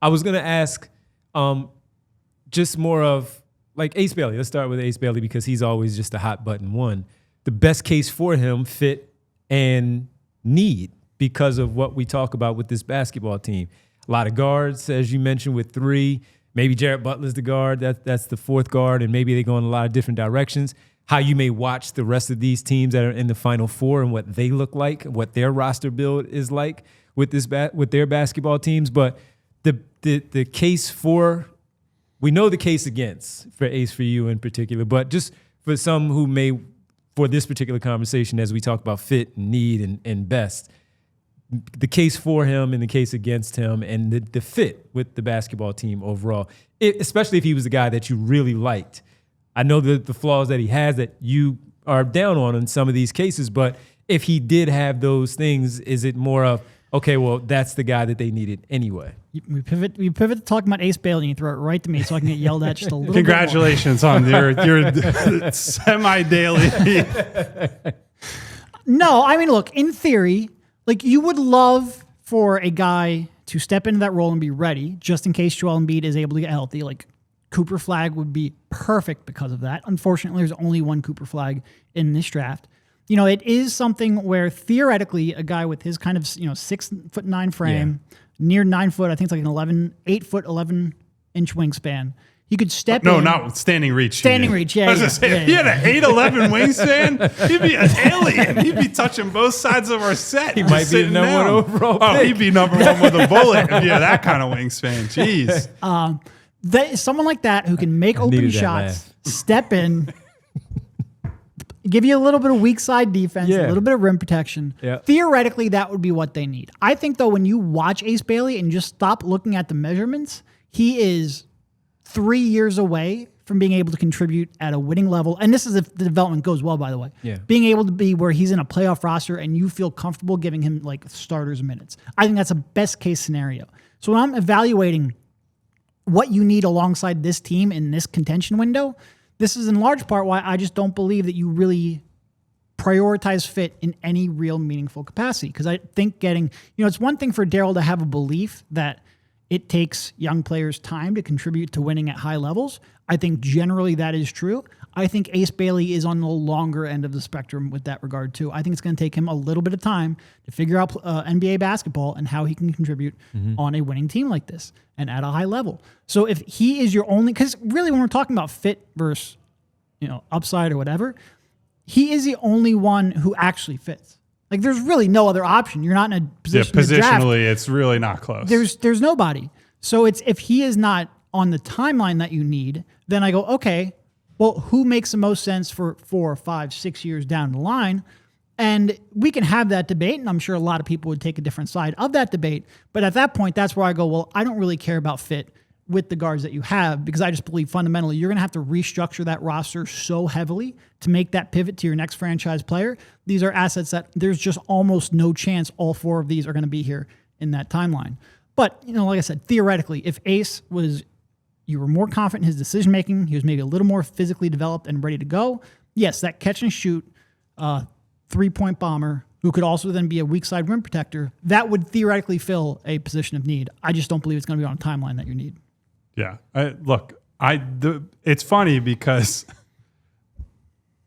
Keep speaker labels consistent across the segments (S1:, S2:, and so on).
S1: I was going to ask just more of like Ace Bailey. Let's start with Ace Bailey because he's always just a hot button one. The best case for him, fit and need because of what we talk about with this basketball team. A lot of guards, as you mentioned, with 3. Maybe Jarrett Butler's the guard. That's the 4th guard, and maybe they go in a lot of different directions. How you may watch the rest of these teams that are in the Final Four and what they look like, what their roster build is like with with their basketball teams. But the case for, we know the case against for Ace, for you in particular, but just for some who may, for this particular conversation, as we talk about fit, need, and best, the case for him and the case against him and the fit with the basketball team overall, especially if he was the guy that you really liked. I know the flaws that he has that you are down on in some of these cases, but if he did have those things, is it more of, okay, well, that's the guy that they needed anyway?
S2: We pivot to talking about Ace Bailey and you throw it right to me so I can get yelled at just a little
S3: Congratulations
S2: bit more.
S3: on your semi-daily.
S2: No, I mean, look, in theory, like you would love for a guy to step into that role and be ready just in case Joel Embiid is able to get healthy. Like Cooper Flagg would be perfect because of that. Unfortunately, there's only one Cooper Flagg in this draft. You know, it is something where theoretically a guy with his kind of, 6'9" frame, near 9 foot, I think it's like an 8 foot, 11 inch wingspan. He could step in.
S3: No, not standing reach.
S2: Standing reach, yeah.
S3: I was going to say, if he had an 8'11" wingspan, he'd be an alien. He'd be touching both sides of our set.
S1: He might be number 1 overall pick.
S3: He'd be number 1 with a bullet if he had that kind of wingspan. Jeez.
S2: Someone like that who can make open shots, step in, give you a little bit of weak side defense, a little bit of rim protection.
S1: Yeah.
S2: Theoretically, that would be what they need. I think, though, when you watch Ace Bailey and just stop looking at the measurements, he is 3 years away from being able to contribute at a winning level. And this is if the development goes well, by the way.
S1: Yeah.
S2: Being able to be where he's in a playoff roster and you feel comfortable giving him like starters minutes. I think that's a best case scenario. So when I'm evaluating what you need alongside this team in this contention window, this is in large part why I just don't believe that you really prioritize fit in any real meaningful capacity. Because I think it's one thing for Daryl to have a belief that it takes young players time to contribute to winning at high levels. I think generally that is true. I think Ace Bailey is on the longer end of the spectrum with that regard too. I think it's going to take him a little bit of time to figure out NBA basketball and how he can contribute on a winning team like this and at a high level. So if he is your only, because really when we're talking about fit versus upside or whatever, he is the only one who actually fits. Like there's really no other option. You're not in a position to draft.
S3: Positionally, it's really not close.
S2: There's nobody. So if he is not on the timeline that you need, then I go, okay, well, who makes the most sense for 4, 5, 6 years down the line? And we can have that debate, and I'm sure a lot of people would take a different side of that debate. But at that point, that's where I go, well, I don't really care about fit with the guards that you have, because I just believe fundamentally you're going to have to restructure that roster so heavily to make that pivot to your next franchise player. These are assets that there's just almost no chance all 4 of these are going to be here in that timeline. But, like I said, theoretically, if Ace you were more confident in his decision-making, he was maybe a little more physically developed and ready to go, yes, that catch and shoot, 3-point bomber who could also then be a weak side rim protector, that would theoretically fill a position of need. I just don't believe it's going to be on a timeline that you need.
S3: Yeah. It's funny because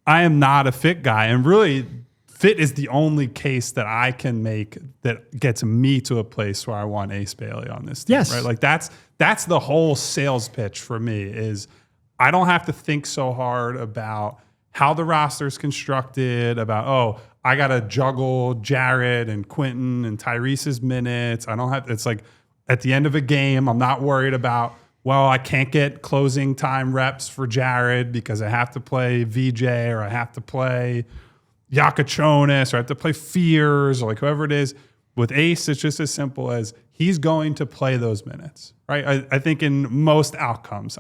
S3: I am not a fit guy, and really fit is the only case that I can make that gets me to a place where I want Ace Bailey on this team.
S2: Yes.
S3: Right? Like that's the whole sales pitch for me is I don't have to think so hard about how the roster's constructed, about, I got to juggle Jared and Quentin and Tyrese's minutes. It's like at the end of a game, I'm not worried about, I can't get closing time reps for Jared because I have to play VJ or I have to play Yakachonis or I have to play Fears or like whoever it is. With Ace, it's just as simple as he's going to play those minutes, right? I think in most outcomes,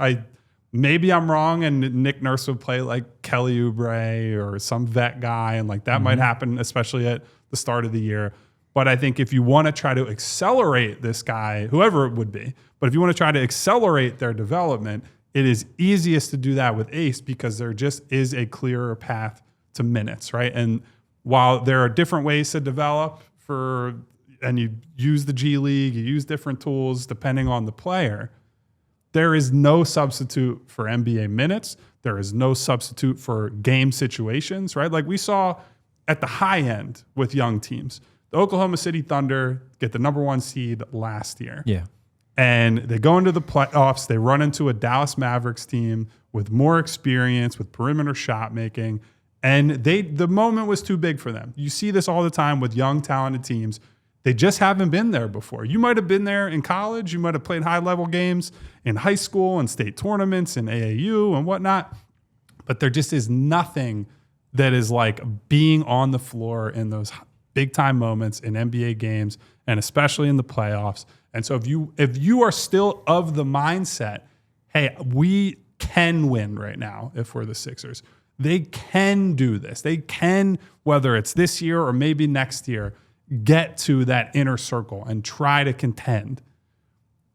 S3: maybe I'm wrong and Nick Nurse would play like Kelly Oubre or some vet guy, and like that might happen, especially at the start of the year. But I think if you want to try to accelerate this guy, whoever it would be, but if you want to try to accelerate their development, it is easiest to do that with Ace because there just is a clearer path to minutes, right? And while there are different ways to develop for and you use the G League, you use different tools depending on the player. There is no substitute for NBA minutes. There is no substitute for game situations, right? Like we saw at the high end with young teams. The Oklahoma City Thunder get the number 1 seed last year.
S1: Yeah.
S3: And they go into the playoffs. They run into a Dallas Mavericks team with more experience, with perimeter shot making. And the moment was too big for them. You see this all the time with young, talented teams. They just haven't been there before. You might have been there in college. You might have played high-level games in high school and state tournaments and AAU and whatnot. But there just is nothing that is like being on the floor in those big-time moments in NBA games and especially in the playoffs. And so if you are still of the mindset, hey, we can win right now if we're the Sixers. They can do this. They can, whether it's this year or maybe next year, get to that inner circle and try to contend.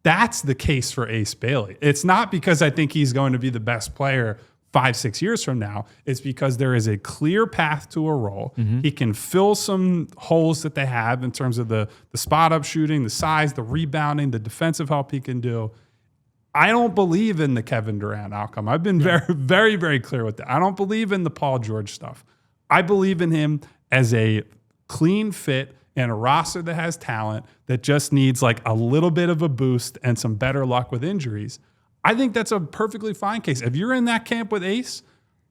S3: That's the case for Ace Bailey. It's not because I think he's going to be the best player 5-6 years from now. It's because there is a clear path to a role. Mm-hmm. He can fill some holes that they have in terms of the spot up shooting, the size, the rebounding, the defensive help he can do. I don't believe in the Kevin Durant outcome. I've been very, very, very clear with that. I don't believe in the Paul George stuff. I believe in him as a clean fit and a roster that has talent that just needs like a little bit of a boost and some better luck with injuries. I think that's a perfectly fine case. If you're in that camp with Ace,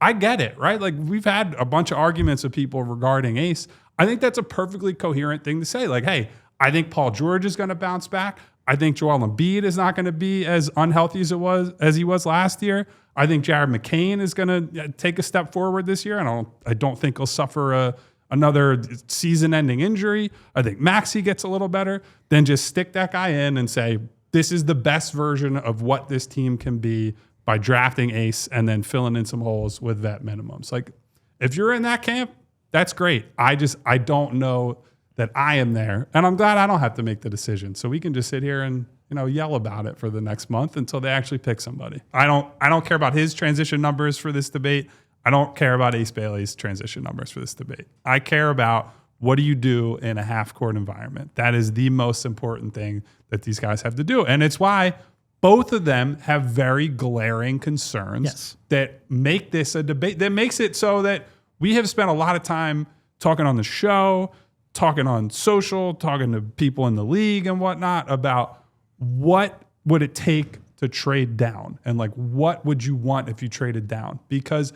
S3: I get it, right? Like we've had a bunch of arguments with people regarding Ace. I think that's a perfectly coherent thing to say. Like, hey, I think Paul George is going to bounce back. I think Joel Embiid is not going to be as unhealthy as he was last year. I think Jared McCain is going to take a step forward this year. I don't think he'll suffer another season-ending injury. I think Maxey gets a little better. Then just stick that guy in and say, this is the best version of what this team can be by drafting Ace and then filling in some holes with vet minimums. Like, if you're in that camp, that's great. I don't know that I am there, and I'm glad I don't have to make the decision. So we can just sit here and yell about it for the next month until they actually pick somebody. I don't care about his transition numbers for this debate. I don't care about Ace Bailey's transition numbers for this debate. I care about what do you do in a half-court environment. That is the most important thing that these guys have to do. And it's why both of them have very glaring concerns that make this a debate, that makes it so that we have spent a lot of time talking on the show, talking on social, talking to people in the league and whatnot about what would it take to trade down and like what would you want if you traded down? Because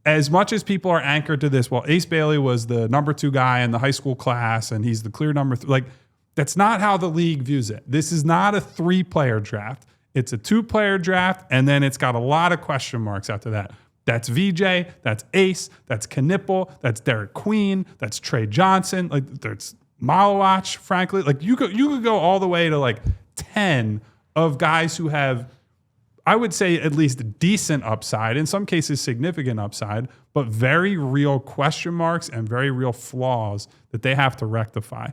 S3: as much as people are anchored to this, well, Ace Bailey was the number 2 guy in the high school class and he's the clear number 3. Like, that's not how the league views it. This is not a 3-player draft. It's a 2-player draft, and then it's got a lot of question marks after that. That's VJ, that's Ace, that's Knipple, that's Derek Queen, that's Trey Johnson. Like, there's Malawach, frankly. Like, you could go all the way to like 10 of guys who have, I would say, at least decent upside, in some cases significant upside, but very real question marks and very real flaws that they have to rectify.